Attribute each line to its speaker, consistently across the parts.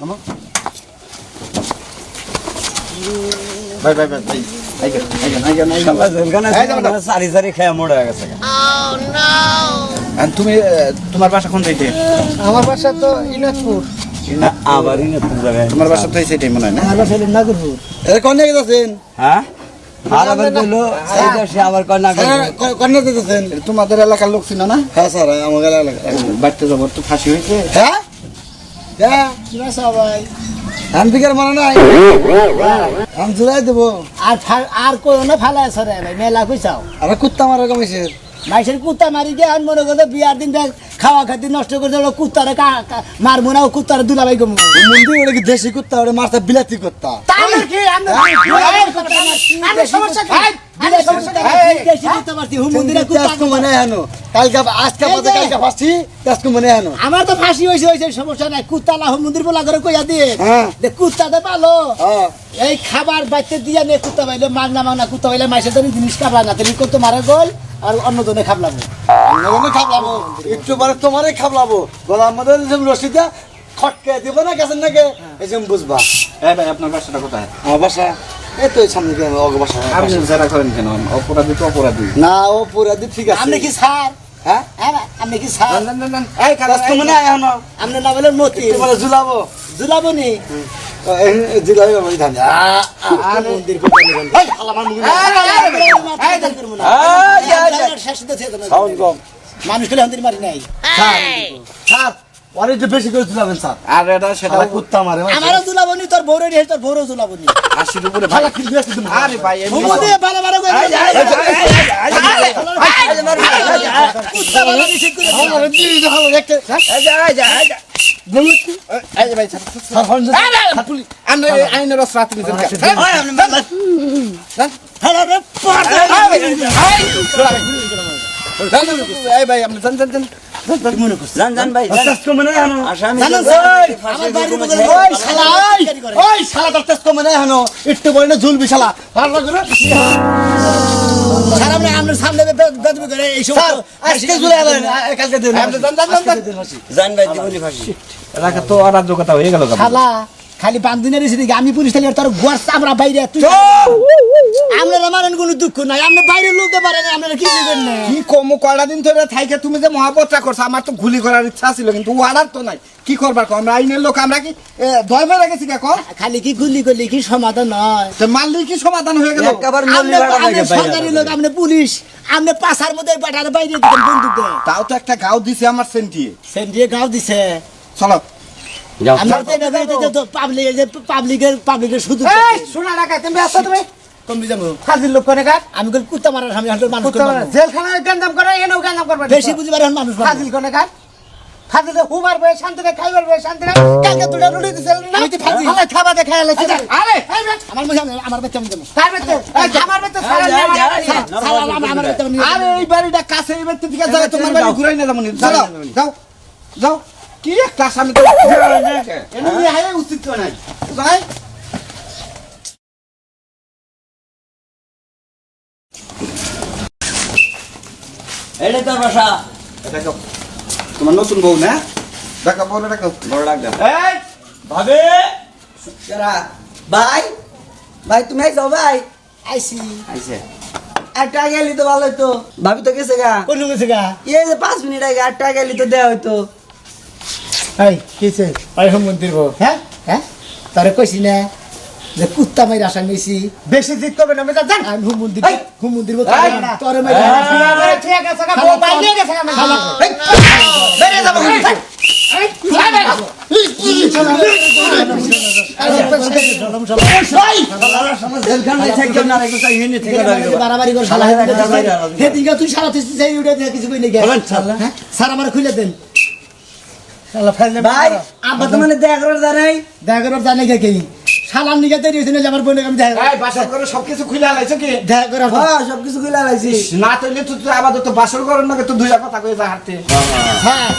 Speaker 1: নামো ভাই ভাই ভাই আইগা
Speaker 2: সারি সারি খেয়ে মোড়া হয়ে গেছে।
Speaker 1: তুমি তোমার বাসা কোন যাইতে?
Speaker 3: আমার বাসা তো ইনাজপুর।
Speaker 2: আবার ইনাজপুর জায়গায়
Speaker 1: তোমার বাসা তো সেটাই মনে হয় না?
Speaker 3: আমার বাসা নাগরপুর।
Speaker 1: কোনে গেছেন?
Speaker 2: হ্যাঁ আর আবার কইলো এই দেশে আবার কয় না
Speaker 1: কোনে যেতেছেন? তোমাদের এলাকার লোক ছিল না?
Speaker 3: হ্যাঁ স্যার আমাদের এলাকা।
Speaker 1: বাড়তে যাবো তো ফাঁসি হয়েছে।
Speaker 3: হ্যাঁ কি বাসা ভাই?
Speaker 1: হ্যান্ডিকার মানে নাই
Speaker 3: আমি জুড়াই দেবো। আর কই না ফালা আছে রে ভাই, মেলা কইছাও।
Speaker 1: আরে কুত্তা মারা কমিছে।
Speaker 3: মাইসের কুত্তা মারি গিয়ে আর মনে করতে বিয়ার দিন দেখ খাওয়া খাতি নষ্ট করে দিল, কুত্তারে মারবো না, কুত্তারে দুলাভাই কমবো।
Speaker 1: মন্দির ওটা কি দেশি কুত্তা, ওটা মারতা বিলাতি কুত্তা।
Speaker 3: আমার তো ফাঁসি হয়েছে সমস্যা নাই, কুত্তা লাহ মন্দির বলা করে কইয়া দিয়ে কুত্তাতে পালো এই খাবার বাইতে দিয়া নে কুত্তা পাইলে মাগনা মাগনা কুত্তা পাইলে মাইসের জন্য জিনিস খাবলা না, তুমি কত মারা গোল আর অন্য জনে খাবলাবো,
Speaker 1: খাবলাবো একটু পরে তোমারে খাবলাবো, গলার মধ্যে রশিদা খটকে দিব না গেছেন নাকি এই যে বুঝবা। হ্যাঁ ভাই আপনার বাসাটা কোথায়? আমার বাসা এই তো সামনে কেন বাসা। আপনি যারা করেন কেন? অপরাধী তো অপরাধী না, অপরাধী ঠিক আছে।
Speaker 3: আপনি কি স্যার?
Speaker 1: হ্যাঁ
Speaker 3: আপনি কি স্যার?
Speaker 1: এই কাজ তো মনে হয় এখনো
Speaker 3: আপনি না বলেন মতি
Speaker 1: তোমার ঝুলাবো
Speaker 3: জুলাবো নি
Speaker 1: জিলাবি আমি ধান
Speaker 3: মন্দির মানুষ খেলে মন্দির মারি নাই
Speaker 1: স্যার অনেক বেশি করে ঝুলাবেন স্যার। আর এটা সেটা কুত্তা মারে
Speaker 3: আমারও জুলাবো নি, তোর বউরে নিয়ে তোর বউরও জুলাবো নি।
Speaker 1: 80 উপরে ভালো কিনবে। আরে ভাই
Speaker 3: ভালো ভালো করে কুত্তা ভালো নিছে করে
Speaker 1: ভালো দিই ভালো দেখতে একটু বলে ঝুলবি শালা
Speaker 3: সামনে বেদবি করে এই সব
Speaker 2: তো অরাজকতা হয়ে গেল।
Speaker 3: শালা খালি বান্দিনের এসে দেখি আমি পুলিশ থাকি তোর গোয়ার আমরা বাইরে তুই আপনারা মানেন কোনো দুঃখ নাই, আপনি বাইরের লোকতে পারেন আপনারা কি দিবেন না
Speaker 1: কি কম কয়টা দিন ধরে থাইকে তুমি যে মহাপত্রা করছো, আমার তো গুলি করার ইচ্ছা ছিল কিন্তু ওয়ার্ডার তো নাই, কি করবার কো? আমরা আইনের লোক, আমরা কি দয় মেরে গেছি কখন?
Speaker 3: খালি কি গুলি করলে কি সমাধান নয়,
Speaker 1: তো মারলে কি সমাধান হয়ে গেল?
Speaker 3: সরকারি লোক আপনি পুলিশ, আপনি পাশার মধ্যে পাঠার বাইরে দিবেন বন্দুক দিয়ে।
Speaker 1: তাও তো একটা গাও দিছে আমার সেন্টিয়ে
Speaker 3: সেন্টিয়ে গাও দিছে।
Speaker 1: চলো
Speaker 3: আমরা তো পাবলিকের শুধু
Speaker 1: শোনা রাখা তুমি আসো তুমি
Speaker 3: কমবি যাবো
Speaker 1: ফাজিল লোক করে কাট
Speaker 3: আমি কই কুত্তা মারার আমি হাঁটার মানুষ
Speaker 1: জেলখানায় গঞ্জাম করে এনেও গঞ্জাম করবে
Speaker 3: বেশি বুঝি পারেন মানুষ
Speaker 1: ফাজিল করে কাট ফাজিল হুমার বয়ে শান্তিতে খাইবার বয়ে শান্তিতে কালকে তুই রুটি দিছিল না
Speaker 3: আমি তো ফাজিল
Speaker 1: ভালো খাবা দেখে আলে আরে
Speaker 3: আমার মুখে আমার বাচ্চা আমি দেবো
Speaker 1: কার বেতে আমার বেতে সারা
Speaker 3: আমার বাচ্চা আমি
Speaker 1: আরে এই বাড়িটা কাছে এই বেতে থেকে যাও তোমার বাড়ি ঘুরাই না যাবনি চলো যাও যাও কি একটা আমি তো এনে হাই উচিত তো নাই যাই
Speaker 2: এটা তোর বাসা?
Speaker 1: দেখো তোমার নতুন বউ না? দেখো বউটা দেখো
Speaker 2: বড় ডাক দাও। এই ভাবে
Speaker 1: যারা ভাই ভাই তুমি আইছো ভাই
Speaker 3: আইছি
Speaker 2: আইছে
Speaker 1: একটা গেলি তো ভালো হইতো ভাবি তো গেছে গা
Speaker 3: কোন গেছে গা
Speaker 1: এই যে 5 মিনিট আগে একটা গেলি তো দেয়া হইতো
Speaker 3: এই কিছে আই হোম মন্দির গো হ্যাঁ হ্যাঁ তারে কইছি না যে কুত্তা মাইরা আসা নিছি
Speaker 1: বেশি জিত করবে না মেজা জান
Speaker 3: আমি হুম মন্দির গো তোরে মাইরা
Speaker 1: ঠিক আছে গা বউ বাইরে গেছে গা বেরে যাব
Speaker 3: বাড়াবাড়ি করে শালা হেদিকে তুই সারা তুই যাই উড়ে দিয়ে কিছু কই নাই স্যার আমার খুলে দেন
Speaker 1: ভাই আব্বা তো মানে দেখা করার জানাই
Speaker 3: দেখা করার জানে কে শালার নিকে তৈরি হয়েছিল যে আমার বোনের আমি দেখা
Speaker 1: এই বাসর করে সবকিছু খুলে আলাইছো কি
Speaker 3: দেখা করার
Speaker 1: হ্যাঁ সবকিছু খুলে আলাইছি না তাইলে তুই আবার তো বাসর করার নাকি তো দুইটা কথা কই যা হাঁটতে
Speaker 3: হ্যাঁ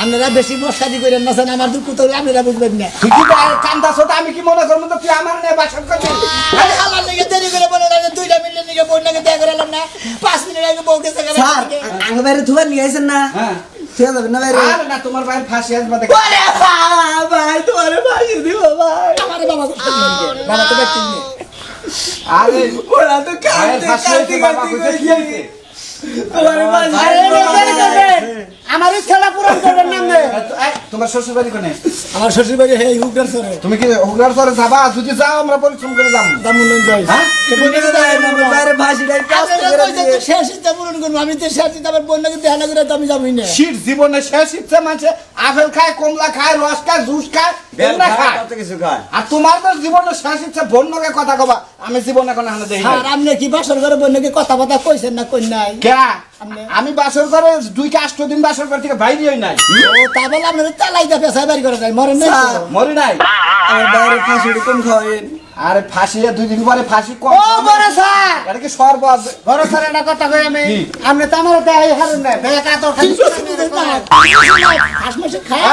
Speaker 3: আপনারা বেশি মশাদি করেন না আমার দুঃখ তো আপনারা বুঝবেন না
Speaker 1: ঠিকই তো কান্দাছো তো আমি কি মনে করব তো তুই আমার নিয়ে বাসর করবি
Speaker 3: আরে শালার নিকে দেরি করে বলে না দুইটা মিনিট নিকে বোন নাকি দেখা করালাম না 5 মিনিট আগে বউকে দেখা
Speaker 1: স্যার আগে বাইরে থুবার নিয়ে আইছেন না হ্যাঁ ঠিক আছে না বাইরে আরে না তোমার ভাই ফাঁসি আসবে দেখো আরে ভাই তোমার ফাঁসি আরে
Speaker 2: ওরা তো কাঁদতে কাঁদতে কাঁদতে কি হইছে তোমার বাড়ি
Speaker 3: আমার ইচ্ছাটা পূরণ করবেন না আপনি।
Speaker 1: তোমার শ্বশুর বাড়ি কোনে?
Speaker 3: আমার শ্বশুর বাড়ি হে হুকদার সরে
Speaker 1: তুমি কি হুগলার সরে যাবা? যদি যাও আমরা পরিশ্রম করে যাবো।
Speaker 3: দামুন যাই
Speaker 1: হ্যাঁ?
Speaker 2: বাইরে ভাষিটাই কষ্ট করে
Speaker 3: শেষ ইচ্ছা পূরণ করবো আমি তো শেষ ইচ্ছা আমার বন্যাকে দেখা করে তো আমি যাবই না
Speaker 1: শীত জীবনে শেষ ইচ্ছে মানুষে আপেল খায়, কমলা খায়, রস খায়, জুস খায়, এগুলা খায়।
Speaker 2: কত কিছু খায়
Speaker 1: আর তোমার তো জীবনে শেষ ইচ্ছে বন্যকে কথা কবা। আমি জীবনে এখন এখানে দেখি নাই।
Speaker 3: আর আপনি কি বাসর করে বন্যাকে কথা কথা কইছেন না কই নাই
Speaker 1: কে?
Speaker 3: আপনি?
Speaker 1: আমি বাসর করে 2 দিন বাসর করে থেকে বাইরে হই নাই।
Speaker 3: ও তা বলে আপনার চালাইতে পেশা বাড়ি করে নাই মরেন না
Speaker 1: মরি নাই।
Speaker 2: আমার বাইরে ফাঁসিটা কম খাওয়েন
Speaker 1: আরে ফাঁসি 2 দিন পরে ফাঁসি কম।
Speaker 3: ও বড় স্যার
Speaker 1: এটা কি সর্বত?
Speaker 3: বড় স্যার একটা কথা কই আমি
Speaker 1: কি?
Speaker 3: আপনি তো আমার দেখাই হারুন না বেকা তো খালি হাসমাসে খায়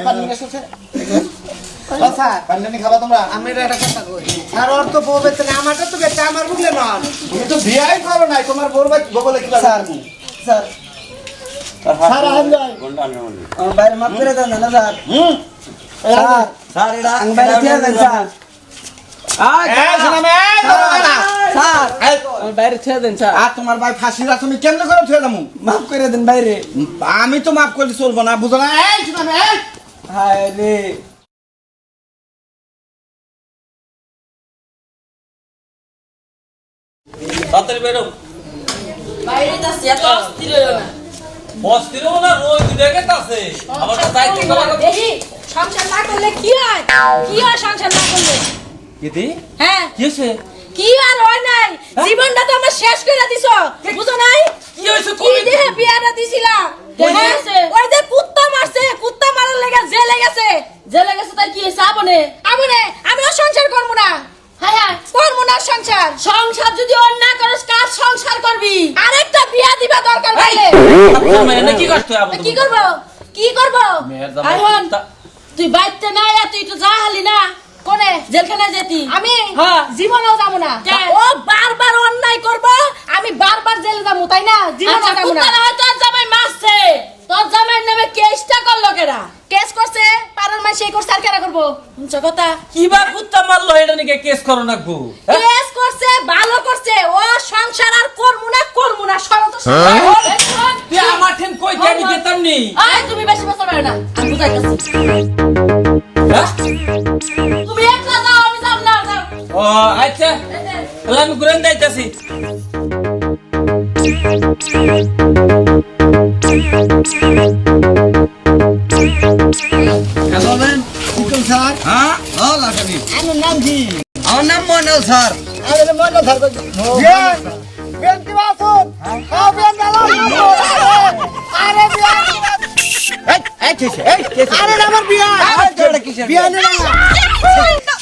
Speaker 1: পানি নিয়ে এসেছে। আচ্ছা, পানি নিয়ে খাবা তোমরা?
Speaker 3: আমি একটা কথা কই স্যার ওর তো বউ বেতে না আমারটা তো বেতে আমার বুঝলে না
Speaker 1: তুমি তো বিয়াই করো নাই, তোমার বলে কি লাগে?
Speaker 2: স্যার স্যার
Speaker 3: স্যার আহেন যাই
Speaker 2: আমার বাইরে মাফ করে দেন না স্যার স্যার স্যার এটা আমি বাইরে দিয়ে দেন স্যার
Speaker 1: এই শোনামে, এই বাবা।
Speaker 2: স্যার
Speaker 1: এই,
Speaker 2: আমার বাইরে ছেড়ে দেন স্যার
Speaker 1: আর তোমার ভাই ফাঁসির তুমি কেমনে করে থুয়ে দামু?
Speaker 2: মাফ করে দেন বাইরে
Speaker 1: আমি তো মাফ করলে চলবো না, বুঝো না? এই শোনামে, এই।
Speaker 2: হায় রে
Speaker 4: তাড়াতাড়ি বেরো।
Speaker 5: বাইরে যাচ্ছি, এত অস্থির হইও না।
Speaker 4: অস্থির হবো না, রোজ দুটাকে তাছে। আমার তো দায়িত্ব করা লাগবে।
Speaker 5: দেখি, সংসার না করলে কি হয়? কি হয় সংসার না করলে?
Speaker 4: দিদি,
Speaker 5: হ্যাঁ,
Speaker 4: কি হয়েছে?
Speaker 5: কি আর হয় নাই? জীবনটা তো আমার শেষ করে দিছো। বুঝো নাই?
Speaker 4: কি হয়েছে?
Speaker 5: কি দেহে বিয়াটা দিছিলা? হ্যাঁ? ওই যে কুত্তা মারছে, কুত্তা মারার লেগে জেলে গেছে। জেলে গেছে তাই কি হয়েছে? আবনে, আমি আর সংসার করবো না। হ্যাঁ হ্যাঁ, করবো না সংসার। সংসার যদি ওর না করিস, কার সংসার করবি? আরেকটা বিয়া দিবা দরকার হলে।
Speaker 4: আপনার মেয়ে না কি করতে হবে?
Speaker 5: কি করবো? কি করবো?
Speaker 4: মেয়ের জামাই
Speaker 5: আইহন,
Speaker 4: তা-
Speaker 5: তুই বাইতে নাই আর তুই তো যা হালি না। কোনে জেলখানায় যেতি? আমি জীবনেও যাবো না। ও বারবার অন্যায় করবো, আমি বারবার জেলে যাবো, তাই না? জীবনেও যাবো না। তোর জামাই মারছে, তোর জামাইয়ের নামে কেসটা করলো কেডা? কেস করছে, পাড়ার মাই সেই করছে আর কেডা করবো? শুনছো কথা?
Speaker 4: কিবার কুত্তা মারলো এটা নাকি কেস করো নাকবো?
Speaker 5: কেস করছে, ভালো করছে। ও সংসার আর করবো না সরো তো।
Speaker 4: তুই আমার ঠেন কইতে আমি দিতাম নি।
Speaker 5: তুমি বেশি বছর হয় না, আমি বুঝাইতেছি।
Speaker 4: হ্যাঁ?
Speaker 5: তুমি একলা যাও, আমি যাব না। যাও।
Speaker 4: ও আচ্ছা, তাহলে আমি ঘুরে যাইতাছি।
Speaker 2: বলেন
Speaker 3: হুকুম স্যার
Speaker 2: হ্যাঁ ও লাগানি
Speaker 3: আমার নাম কি
Speaker 2: আমার নাম মন্ডল স্যার
Speaker 3: আরে মন না ধরবে বিয়ান বিয়ান কি বাসুন হ্যাঁ বিয়ান দাও আরে বিয়ান আরে আমার বিয়ান বিয়ান না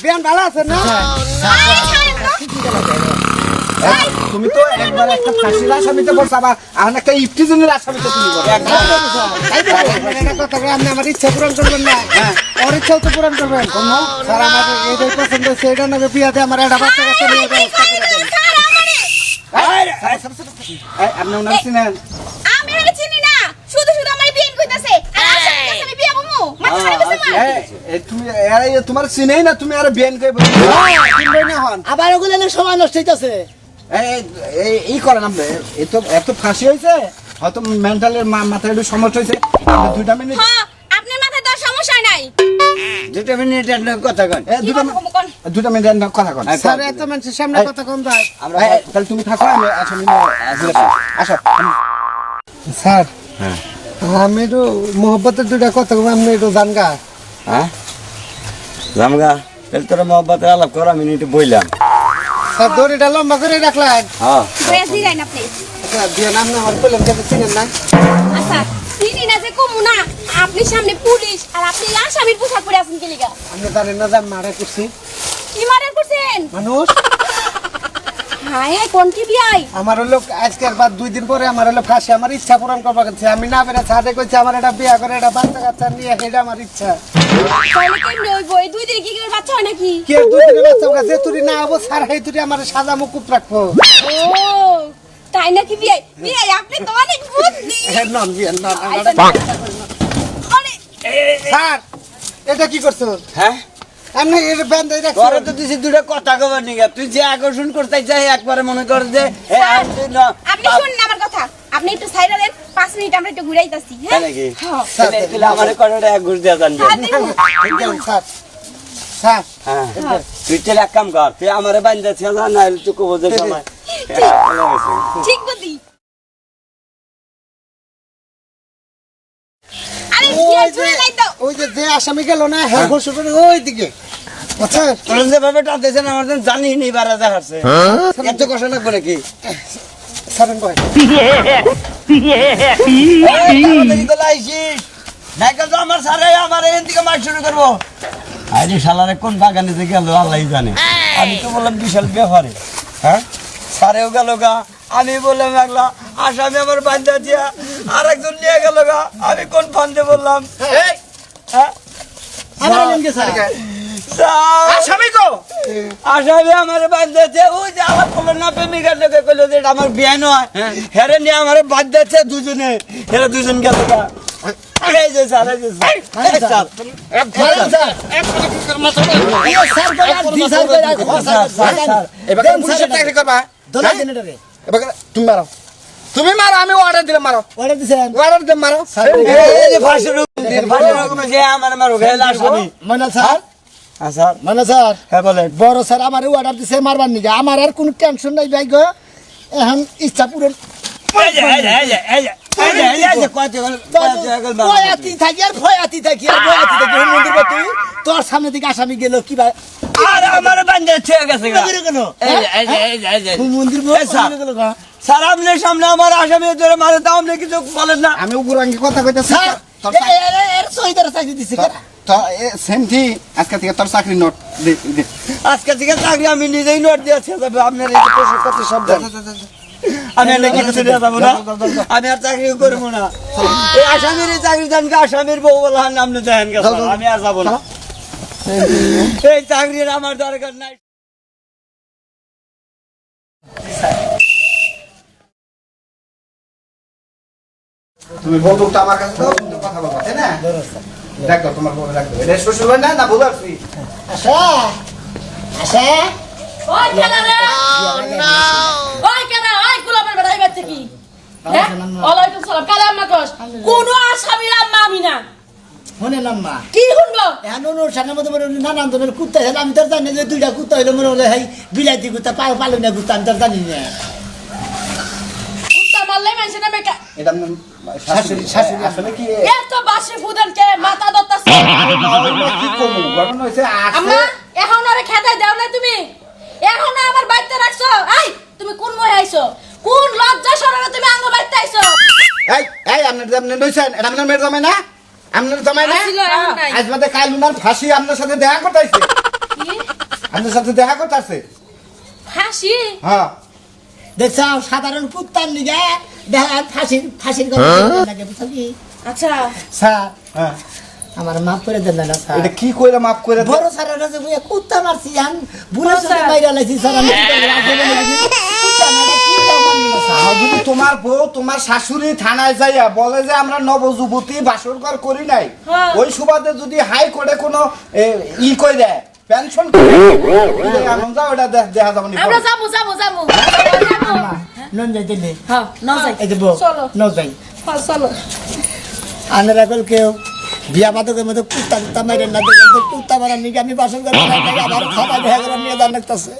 Speaker 3: বিয়ান ভালো আছে না
Speaker 1: তুমি তো একবার একটা ফাঁসির আসামিতে বলছো, আবার আর একটা ইফতিজনের আসামিতে তুমি বলো।
Speaker 3: আপনি আমার ইচ্ছা পূরণ করবেন না ওর ইচ্ছাও তো পূরণ করবেন স্যার আমার এইটাই পছন্দ সেটা নাকি বিয়াতে আমার একটা বাচ্চা কাচ্চা নিয়ে ব্যবস্থা করে দেন
Speaker 1: আপনি ওনার চিনেন?
Speaker 6: আমি হলে চিনি না শুধু শুধু আমার বিয়ে কইতাছে আর আমি বিয়ে বমু মাথা খারাপ হইছে আমার
Speaker 1: তুমি তোমার চিনেই না, তুমি আর বেন কই
Speaker 3: আবার ওগুলো সময় নষ্ট হইতেছে
Speaker 1: এই করেন আপনি। এত ফাঁসি হয়েছে, হয়তো মেন্টালের মাথায় একটু সমস্যা হয়েছে। আপনি 2 মিনিট
Speaker 6: হ্যাঁ আপনার মাথায় তো সমস্যা নাই
Speaker 2: 2 মিনিট কথা কন
Speaker 6: কি কথা কম কোন
Speaker 1: 2 মিনিট কথা কন।
Speaker 3: স্যার এত মানুষের সামনে কথা কম যায়
Speaker 2: আমরা
Speaker 1: তাহলে তুমি থাকো, আমি আসামি আসো।
Speaker 3: স্যার আমি তো মোহব্বতের দুটা কথা কম আপনি একটু জানগা
Speaker 2: হ্যাঁ জামগা তাহলে তোরা মহব্বতে আলাপ কর আমি একটু বইলাম
Speaker 3: স্যার দড়িটা লম্বা করে রাখলেন
Speaker 2: হ্যাঁ
Speaker 6: বয়স দিই না প্লিজ
Speaker 3: আচ্ছা বিয়ে নাম না আমার বললাম যে চিনেন না
Speaker 6: আচ্ছা চিনি না যে কমু না আপনি সামনে পুলিশ আর আপনি আসামির পোশাক পরে আছেন কি লিগা
Speaker 3: আপনি জানেন না যে আমি মারা করছি
Speaker 6: কি মার্ডার করছেন
Speaker 3: মানুষ
Speaker 6: হায় কোন কি বিয়াই
Speaker 3: আমার হলো আজকের বাদ 2 দিন পরে আমার হলো ফাঁসি আমার ইচ্ছা পূরণ করবার কাছে আমি না বেড়ে ছাদে কইছি আমার এটা বিয়া করে এটা বাচ্চা কাচ্চা নিয়ে এটা আমার ইচ্ছা
Speaker 6: তাহলে কেমনে হইব এই 2 দিন কি করে বাচ্চা হয় নাকি
Speaker 3: কে 2 দিনের বাচ্চা কাছে তুই না হবো স্যার হে তুই আমার সাজা মুকুপ রাখবো
Speaker 6: ও তাই নাকি বিয়াই বিয়াই আপনি তো অনেক বুদ্ধি
Speaker 3: নন বিয়ে নন
Speaker 6: অনেক
Speaker 3: স্যার এটা কি করছো
Speaker 2: হ্যাঁ
Speaker 3: আমি এটা বেঁধে রাখছি
Speaker 2: তোরে তো দিছি দুটো কথা কবার নিগা তুই যে আকর্ষণ করতে চাই একবারে মনে কর যে
Speaker 6: আপনি শুনুন আমার কথা আপনি একটু সাইডা দেন 5 মিনিট আমরা একটু ঘুরাইতাছি হ্যাঁ
Speaker 2: নাকি
Speaker 6: হ্যাঁ
Speaker 2: তাহলে আমার কটাটা এক ঘুষ দেওয়া জানবি
Speaker 3: স্যার স্যার
Speaker 2: হ্যাঁ তুই চলে এক কাম কর তুই আমারে বান্ধা ছিল না তুই কব যে সময়
Speaker 6: ঠিক বুদ্ধি আরে বিয়ে ছুঁয়ে নাই তো
Speaker 3: ওই যে আসামি গেল না হ্যাঁ গোসল করে ওই দিকে আচ্ছা
Speaker 2: তোর যে ব্যাপারটা দিয়েছেন আমার তো জানি নি বারা দেখাচ্ছে এত কষ্ট লাগবে নাকি
Speaker 3: সারেন কয়
Speaker 2: আমার সারে আমার এখান থেকে মাছ শুরু করবো আরে শালারে কোন বাগানে যে গেল আল্লাহ জানে আমি তো বললাম বিশাল ব্যাপারে হ্যাঁ সারেও গেল গা আমি বললাম একলা আসামি আমার বান্ধা দিয়া আর একজন নিয়ে গেল গা আমি কোন ফান্দে বললাম হ্যাঁ
Speaker 3: আমার লঙ্গে স্যার
Speaker 2: আসামি কো আসামি আমার বান্ধা ওই যে আমার বললো না প্রেমিকার লোকে কইলো যে এটা আমার বিয়ে নয় হেরে নিয়ে আমার বান্ধা দুজনে হেরে দুজন গেল গা এই যে স্যার এই যে স্যার
Speaker 3: তুমি মারো আমি অর্ডার দিলাম মারো অর্ডার দিছেন মারো মানে স্যার মানে স্যার বড় স্যার আমার অর্ডার দিছে মারবার নিগে আমার আর কোনো টেনশন নাই ভাই গো এখন ইচ্ছা পূরণ ভয়াতি থাকি আর ভয়াতি থাকি আর ভয়াতি থাকি মন্দির তুই তোর সামনে দিকে আসামি গেল কি ভাই মন্দির গেল
Speaker 2: স্যার আপনার সামনে আমার আসামি ধরে মারে তাও আপনি কিছু বলেন না
Speaker 3: আমি উপরাঙ্গি কথা কইতেছি সেন্টি আজকে থেকে তোর চাকরি নোট
Speaker 2: আজকে থেকে চাকরি আমি নিজেই নোট দিয়েছি আপনার কত শব্দ আমি আর কিছু দিয়ে যাবো না আমি আর চাকরি করবো না এই আসামির চাকরি দেন আসামির বউ বলা আপনি দেখেন আমি আর যাবো না এই চাকরির আমার দরকার নাই
Speaker 3: তুমি বন্দুকটা আমার কাছে দাও কিন্তু কথা বলবা তাই না দেখো তোমার বউ রাখবে এটা শ্বশুর বাড়ি না বউ আসছি আশা আশা
Speaker 5: ওই কেনা রে ওই কেনা ওই গোলামের বেড়াই বাচ্চা কি ওয়ালাইকুম সালাম কালাম মাকস কোন আসামির আম্মা আমি না
Speaker 3: শুনে নাম্মা
Speaker 5: কি শুনবো
Speaker 3: এখন অনুষ্ঠানের মধ্যে নানান ধরনের কুত্তা আছে আমি তোর জানি যে দুইটা কুত্তা হইলো মনে হলে হাই বিলাতি কুত্তা পালুনা কুত্তা আমি তোর জানি না
Speaker 5: কুত্তা মারলে মানুষের নামে
Speaker 3: এটা শাশুড়ি শাশুড়ি আসলে কি
Speaker 5: এত বাসে ফুদান কে মাথা দত্তাছে
Speaker 3: কি করবো ঘটনা হয়েছে
Speaker 5: আম্মা এখন আরে খেতে দাও না তুমি এখন আমার বাইতে রাখছো এই তুমি কোন মই আইছো কোন লজ্জা শরমে তুমি আঙ্গ বাইতে আইছো
Speaker 3: এই এই আপনি নইছেন এটা আপনার মেয়ের জামাই না আপনার জামাই না
Speaker 5: আসিল এখন নাই
Speaker 3: আজ বাদে কাল উনার ফাঁসি আপনার সাথে দেখা করতে আইছে
Speaker 5: কি
Speaker 3: আপনার সাথে দেখা করতে আসছে
Speaker 5: হাসি
Speaker 3: হ্যাঁ দেখছ সাধারণ কুত্তার নিগে দেখা ফাঁসির কথা লাগে বুঝলি
Speaker 5: আচ্ছা
Speaker 3: স্যার হ্যাঁ আমার মাফ করে দেন না স্যার
Speaker 2: এটা কি কইরা মাফ করে
Speaker 3: বড় স্যার এটা যে বুয়া কুত্তা মারছি আন বুড়ো স্যার মাইরা লাইছি স্যার আমি কুত্তা মারা কি
Speaker 7: যদি তোমার বউ তোমার শাশুড়ি থানায় যাইয়া বলে যে আমরা নবযুবতী বাসরঘর করি নাই
Speaker 5: হ্যাঁ।
Speaker 7: ওই সুবাদে যদি হাইকোর্টে কোনো ই কই দেয় পেনশন এখন যাও ওটা দেখা যাবে না
Speaker 5: আমরা যাবো যাবো যাবো
Speaker 3: নন যাই দিলে
Speaker 5: হ্যাঁ না যাই
Speaker 3: এই যে বউ
Speaker 5: চলো
Speaker 3: ন যাই
Speaker 5: হ্যাঁ চলো
Speaker 3: আনারা কল কেউ বিয়া বাদকের মধ্যে কুত্তা কুত্তা মাইরেন না দেখলেন তো কুত্তা মারার নিকে আমি বাসন করে আবার খাবার দেখা করে নিয়ে জান লাগতেছে